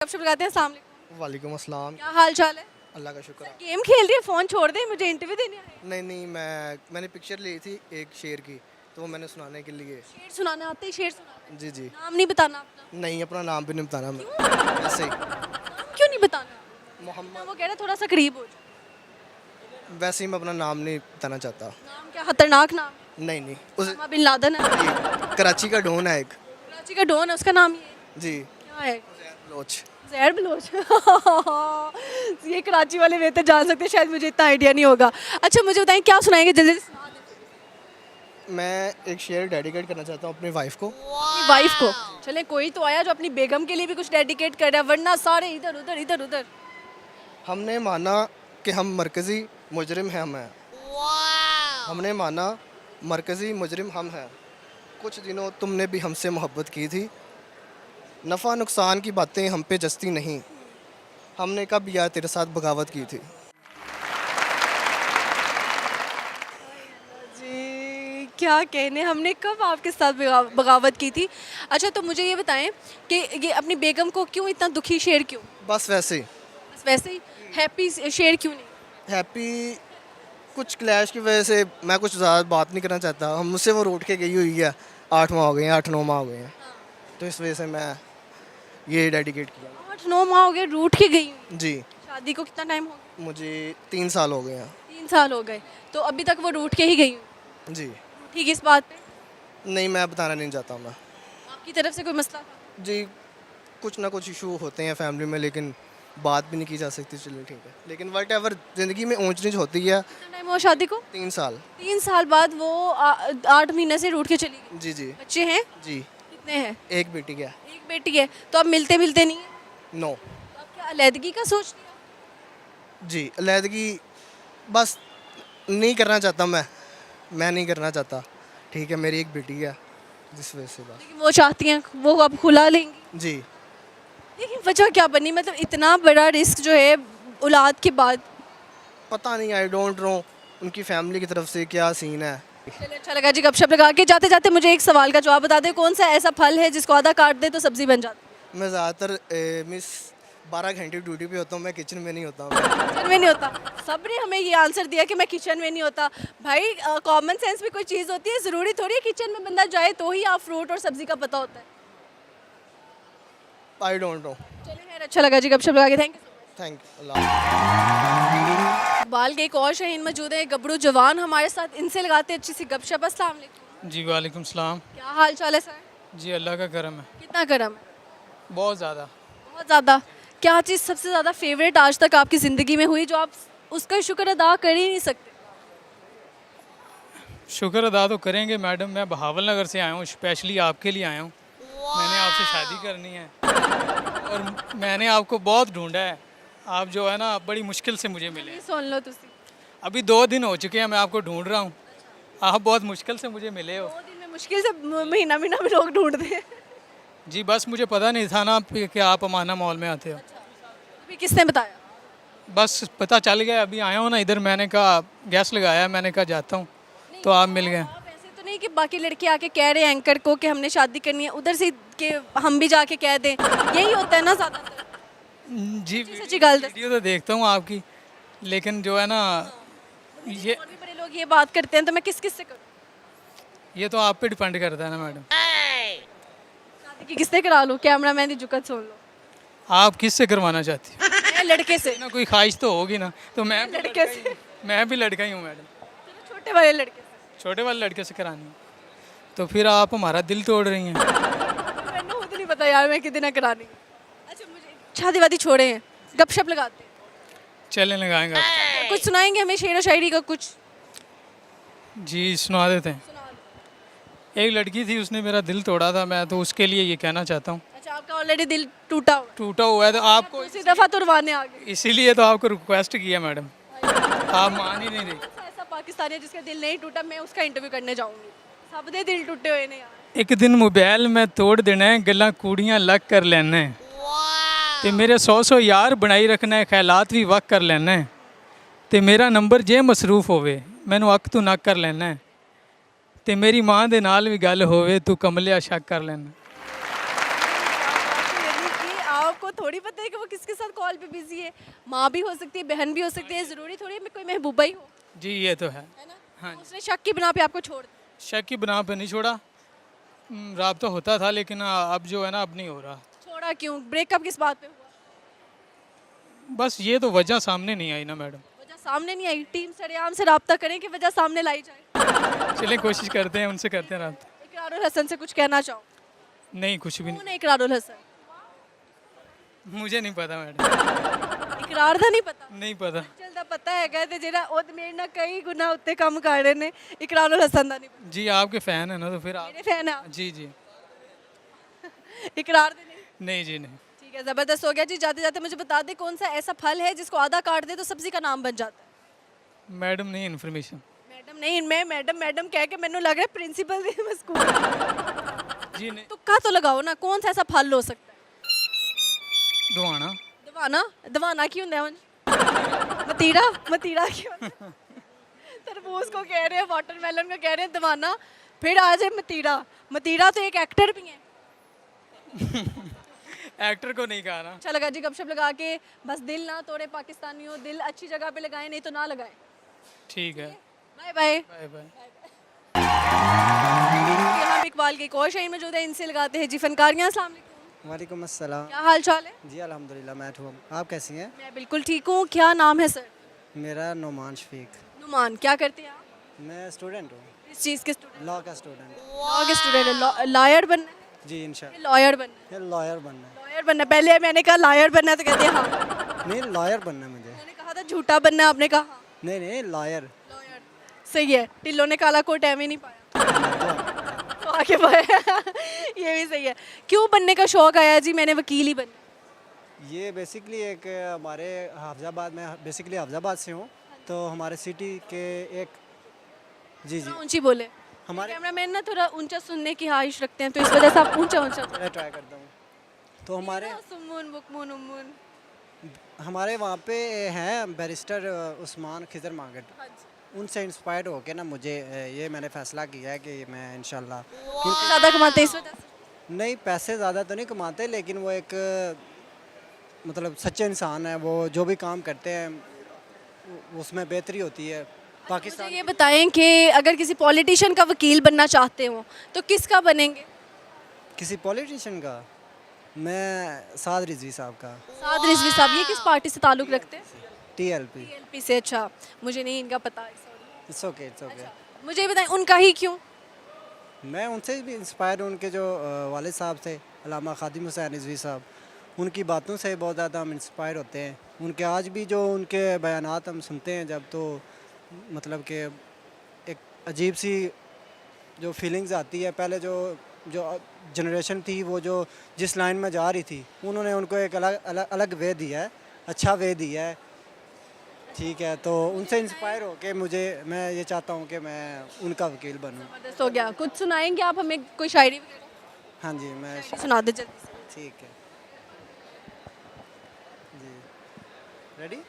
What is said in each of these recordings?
गपशप लगाते हैं। अस्सलाम वालेकुम। वालेकुम अस्सलाम। क्या हाल चाल है? अल्लाह का शुक्र है। गेम खेल रही है, फोन छोड़ दे, मुझे इंटरव्यू देने है। नहीं मैंने पिक्चर ली थी एक शेर की, तो वो मैंने सुनाने के लिए। शेर सुनाना आता है? शेर सुनाना है। जी जी। नाम नहीं बताना अपना। नहीं, अपना नाम भी नहीं बताना मैं ऐसे ही। नाम क्यों नहीं बताना? ना मोहम्मद। वो कह रहा है थोड़ा सा करीब हो जाओ। वैसे ही मैं अपना नाम नहीं बताना चाहता। नाम क्या खतरनाक नाम है? नहीं उस उसामा बिन लादेन है। कराची का डॉन है एक। कराची का डॉन है, उसका नाम ये है। जी। क्या है? लोच। जहर बलोच। ये कराची वाले बेहतर जान सकते हैं, शायद मुझे इतना आइडिया नहीं होगा। अच्छा मुझे बताएं क्या सुनाएंगे, जल्दी से सुना दें। मैं एक शेर डेडिकेट करना चाहता हूँ अपनी वाइफ को। अपनी वाइफ को? चले कोई तो आया जो अपनी बेगम के लिए भी कुछ डेडिकेट कर रहा है, वरना सारे इधर उधर इधर उधर। हमने माना कि हम मरकज़ी मुजरिम हैं, हमने माना मरकज़ी मुजरिम हम हैं। कुछ दिनों तुमने भी हमसे मोहब्बत की थी, नफ़ा नुकसान की बातें हम पे जस्ती नहीं, हमने कब यार तेरे साथ बगावत की थी। जी क्या कहने, हमने कब आपके साथ बगावत की थी। अच्छा तो मुझे ये बताएं कि ये अपनी बेगम को क्यों इतना दुखी शेर क्यों? बस वैसे ही। बस वैसे ही। हैप्पी शेर क्यों नहीं? हैप्पी कुछ क्लैश की वजह से मैं कुछ ज़्यादा बात नहीं करना चाहता। हम मुझसे वो रूठ के गई हुई है, 8 माह हो गए हैं, 8-9 माह हो गए हैं, तो इस वजह से मैं ये डेडिकेट किया। 8-9 माह हो गए रूठ के गई हुई। जी। शादी को कितना टाइम हो गया? मुझे 3 साल हो गए हैं। 3 साल हो गए, तो अभी तक वो रूठ के ही गई हुई। जी। रूठी किस बात पे? नहीं, मैं बताना नहीं चाहता मैं। आपकी तरफ से कोई मसला था? जी, कुछ ना कुछ इशू होते हैं फैमिली में, लेकिन बात भी नहीं की जा सकती। चलिए ठीक है, लेकिन वट एवर ज़िंदगी में ऊंच नीच होती है। कितना टाइम हुआ शादी को? 3 साल। 3 साल बाद वो 8 महीने से रूठ के चली गई। जी जी। बच्चे हैं? जी। कितने हैं? एक बेटी क्या। एक बेटी है, तो अब मिलते मिलते नहीं है? नो। तो अब क्या अलैदगी का सोच लिया? जी, अलहदगी बस नहीं करना चाहता मैं नहीं करना चाहता। ठीक है, मेरी एक बेटी है जिस वजह से बस। लेकिन वो चाहती हैं, वो अब खुला लेंगी। जी। लेकिन वजह क्या बनी, मतलब इतना बड़ा रिस्क जो है औलाद के बाद? पता नहीं, आई डोंट नो उनकी फैमिली की तरफ से क्या सीन है। चलिए अच्छा लगा जी गपशप लगा के। जाते जाते मुझे एक सवाल का जवाब बता दे, कौन सा ऐसा फल है जिसको आधा काट दे तो सब्जी बन जाती? मैं ज़्यादातर मिस 12 घंटे ड्यूटी पे होता हूँ, मैं किचन में नहीं होता हूँ। किचन में नहीं होता? सब ने हमें ये आंसर दिया कि मैं किचन में नहीं होता। भाई कॉमन सेंस में कोई चीज़ होती है, ज़रूरी थोड़ी है किचन में बंदा जाए तो ही आप फ्रूट और सब्जी का पता होता है। I don't know. चलिए खैर अच्छा लगा जी गपशप लगा के, thank you. Thank you. Allah. बाल के एक और शहीन मौजूद है, गबरू जवान हमारे साथ, इनसे लगाते अच्छी सी गपशप। अस्सलाम वालेकुम। जी वालेकुम सलाम। क्या हाल चाल है सर? जी अल्लाह का करम है, कितना करम है? बहुत ज़्यादा। बहुत ज़्यादा। क्या चीज़ सबसे ज़्यादा फेवरेट आज तक आपकी ज़िंदगी में हुई जो आप उसका शुक्र अदा कर ही नहीं सकते? शुक्र अदा तो करेंगे मैडम, मैं बहावल नगर से आया हूँ, स्पेशली आपके लिए आया हूँ। मैंने आपसे शादी करनी है और मैंने आपको बहुत ढूंढा है। आप जो है ना बड़ी मुश्किल से मुझे मिले। ये सुन लो तुसी। अभी 2 दिन हो चुके हैं मैं आपको ढूंढ रहा हूँ, आप बहुत मुश्किल से मुझे मिले हो। 2 दिन में मुश्किल से महीना महीना में लोग ढूंढते हैं। जी बस मुझे पता नहीं था ना कि आप अमाना मॉल में आते हो। अभी किसने बताया? बस पता चल गया, अभी आया हूँ ना इधर, मैंने कहा गैस लगाया, मैंने कहा जाता हूँ तो आप मिल गए। आप ऐसे तो नहीं कि बाकी लड़के आके कह रहे हैं एंकर को कि हमने शादी करनी है, उधर से कि हम भी जाके कह दें, यही होता है ना ज़्यादातर। जी सच्ची गल दस। वीडियो तो देखता हूँ आपकी, लेकिन जो है ना ये और भी बड़े लोग ये बात करते हैं, तो मैं किस किस से करूँ? ये तो आप पे डिपेंड करता है ना मैडम। शादी की किससे करा लूँ? कैमरा मैन की जुकत सुन लो। आप किस से करवाना चाहती हो? मैं लड़के से। ना कोई ख्वाहिश तो होगी ना, तो लड़के से। मैं भी लड़का ही हूँ मैडम। चलो छोटे वाले लड़के से। छोटे वाले लड़के से करानी है तो फिर आप हमारा दिल तोड़ रही हैं। मैंने खुद नहीं पता यार मैं कितने करानी है। अच्छा मुझे शादी वादी छोड़े हैं, गपशप लगाते हैं। चलें लगाएंगे आप। कुछ सुनाएंगे हमें शेर व शायरी का कुछ? जी सुना देते हैं। सुना दो। एक लड़की थी, उसने मेरा दिल तोड़ा था, मैं तो उसके लिए ये कहना चाहता हूँ। अच्छा आपका ऑलरेडी दिल टूटा हुआ टूटा हुआ है तो आपको है, उसी दफ़ा तुरवाने आ गए। इसीलिए तो आपको रिक्वेस्ट किया मैडम, आप मान ही नहीं रही। ऐसा पाकिस्तानी है जिसका दिल नहीं टूटा, मैं उसका इंटरव्यू करने जाऊंगी। सब दे दिल टूटे हुए ने यार। एक दिन मोबाइल में तोड़ देना है, गल्ला कूड़ियाँ लग कर लेना है, ते मेरे 100 यार बनाई रखना है, ख्यालात भी वक्त कर लेना है, ते मेरा नंबर जे मसरूफ होवे मैनू अक तू नक कर लेना है, ते मेरी माँ दे नाल भी गल होवे तू कमलिया शक कर लेना। आपको थोड़ी पता है कि वो किसके साथ कॉल पे बिजी है। माँ भी हो सकती है, बहन भी हो सकती है, ज़रूरी थोड़ी है मैं कोई महबूबा ही हो, जी ये तो है। है ना। हाँ तो उसने शक की बिना पे आपको छोड़ दिया। शक की बना पे नहीं छोड़ा, राब्ता होता था लेकिन अब जो है ना अब नहीं हो रहा। छोड़ा क्यों? ब्रेकअप किस बात पे हुआ? बस ये तो वजह सामने नहीं आई ना मैडम। वजह सामने नहीं आई। टीम सरेआम से राब्ता करें कि वजह सामने लाई जाए। चलें कोशिश करते हैं, उनसे करते हैं राब्ता। इकरारुल हसन से कुछ कहना चाहो? नहीं कुछ भी कौन है इकरारुल हसन? नहीं, मुझे नहीं पता मैडम, इकरार दा नहीं पता? नहीं पता। चलदा पता हैगा ते जेड़ा ओ ते मेरे ना कई गुना उत्ते काम कर रहे ने, इकरारुल हसन दा नहीं पता। जी आपके फ़ैन है ना तो फिर आप। मेरे फैन है आप? जी जी इकरार दे नहीं। नहीं जी नहीं। ठीक है, ज़बरदस्त हो गया जी। जाते जाते मुझे बता दे कौन सा ऐसा फल है जिसको आधा काट दे तो सब्जी का नाम बन जाता है? मैडम नहीं इन्फॉर्मेशन। मैडम नहीं, मैं मैडम मैडम कह के मैंने लग रहा है प्रिंसिपल दी मैं स्कूल। जी नहीं। तुक्का तो लगाओ ना, कौन सा ऐसा फल हो सकता है? दुआना। दवाना? दवाना की ਹੁੰਦਾ है? मतीरा? मतीरा की ਹੁੰਦਾ है? तरबूज को कह रहे हैं, वाटरमेलन को कह रहे हैं दवाना, फिर आ जाए मतीरा। मतीरा तो एक एक्टर भी है। एक्टर को नहीं कहा ना। अच्छा लगा जी गपशप लगा के। बस दिल ना तोड़े पाकिस्तानियों, दिल अच्छी जगह पे लगाएं, नहीं तो ना लगाएं। ठीक है, बाय बाय। Bye bye. यहाँ इकबाल के एक और शायर मौजूद है, इनसे लगाते हैं जी फनकारियाँ। अस्सलाम वालेकुम। वालेकुम अस्सलाम। क्या हाल चाल है? जी अल्हम्दुलिल्लाह मैं ठीक हूँ। आप कैसी हैं? मैं बिल्कुल ठीक हूँ। क्या नाम है सर? मेरा नोमान शफीक। नुमान। क्या करते हैं आप? मैं स्टूडेंट हूँ, इस चीज़ के स्टूडेंट? लॉ का स्टूडेंट। लॉ के स्टूडेंट है। लॉयर बनना है? जी इंशाल्लाह। लॉयर बनना है? लॉयर बनना है। लॉयर बनना है। पहले मैंने कहा लॉयर बनना है तो कहते हैं हाँ। नहीं लॉयर बनना है मुझे। मैंने कहा था झूठा बनना है, आपने कहा हाँ। नहीं नहीं लॉयर। लॉयर सही है। टिल्लो ने काला कोट एम ही नहीं पाया तो आगे पाया। ये भी सही है। क्यों बनने का शौक आया जी? मैंने वकील ही बनना। ये बेसिकली एक हमारे हाफिजाबाद में, बेसिकली हाफिजाबाद से हूँ, तो हमारे सिटी के एक जी जी ऊंची बोले। हमारे कैमरामैन ना थोड़ा ऊंचा सुनने की ख्वाहिश रखते हैं तो इस वजह से आप ऊंचा ऊंचा मैं ट्राई करता हूँ। तो हमारे सुमून बुकमून उम्मून। हमारे वहाँ पे हैं बैरिस्टर उस्मान खिजर मांगट, उनसे इंस्पायर्ड होके ना मुझे ये मैंने फ़ैसला किया है कि मैं इंशाल्लाह ज़्यादा कमाते हैं इस वजह से? नहीं पैसे ज़्यादा तो नहीं कमाते, लेकिन वो एक मतलब सच्चे इंसान है। वो जो भी काम करते हैं उसमें बेहतरी होती है। मुझे पाकिस्तान ये बताएं कि अगर किसी पॉलिटिशियन का वकील बनना चाहते हो तो किसका बनेंगे? किसी पॉलिटिशियन का, मैं साद रिजवी साहब का। साद रिजवी साहब। ये किस पार्टी से ताल्लुक़ रखते हैं? TLP। TLP से। अच्छा, मुझे नहीं इनका पता है, sorry। It's okay it's okay. मुझे ये बताएं उनका ही क्यों? मैं उनसे भी इंस्पायर हूँ। उनके जो वालिद साहब थे अल्लामा खादिम हुसैन रिजवी साहब, उनकी बातों से बहुत ज़्यादा हम इंस्पायर होते हैं। उनके आज भी जो उनके बयानात हम सुनते हैं जब, तो मतलब कि एक अजीब सी जो फीलिंग्स आती है। पहले जो जो जनरेशन थी वो जो जिस लाइन में जा रही थी, उन्होंने उनको एक अलग वे दिया है, अच्छा वे दिया है। ठीक है, तो उनसे इंस्पायर हो के मैं ये चाहता हूँ कि मैं उनका वकील बनूँ। जबरदस्त हो गया। कुछ सुनाएंगे आप हमें, कोई शायरी वगैरह? हाँ जी मैं सुना दे जल्दी से। ठीक है जी। रेडी?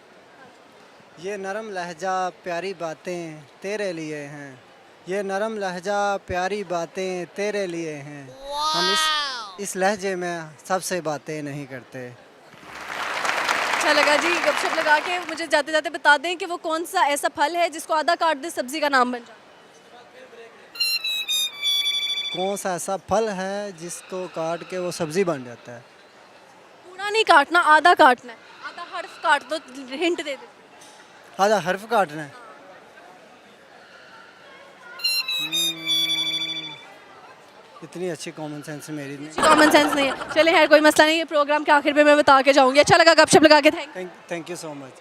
ये नरम लहजा प्यारी बातें तेरे लिए हैं, ये नरम लहजा प्यारी बातें तेरे लिए हैं। हम इस लहजे में सबसे बातें नहीं करते। अच्छा लगा जी गपशप लगा के। मुझे जाते जाते बता दें कि वो कौन सा ऐसा फल है जिसको आधा काट दे सब्जी का नाम बन जाए? कौन सा ऐसा फल है जिसको काट के वो सब्जी बन जाता है? पूरा नहीं काटना, आधा काटना है। आधा हर्फ काट दो, हिंट दे दे। आधा हर्फ काटना है। इतनी अच्छी कॉमन सेंस मेरी नहीं। कॉमन सेंस नहीं है। चले खैर कोई मसला नहीं है, प्रोग्राम के आखिर पे मैं बता के जाऊंगी। अच्छा लगा गपशप लगा के। Thank thank you so much.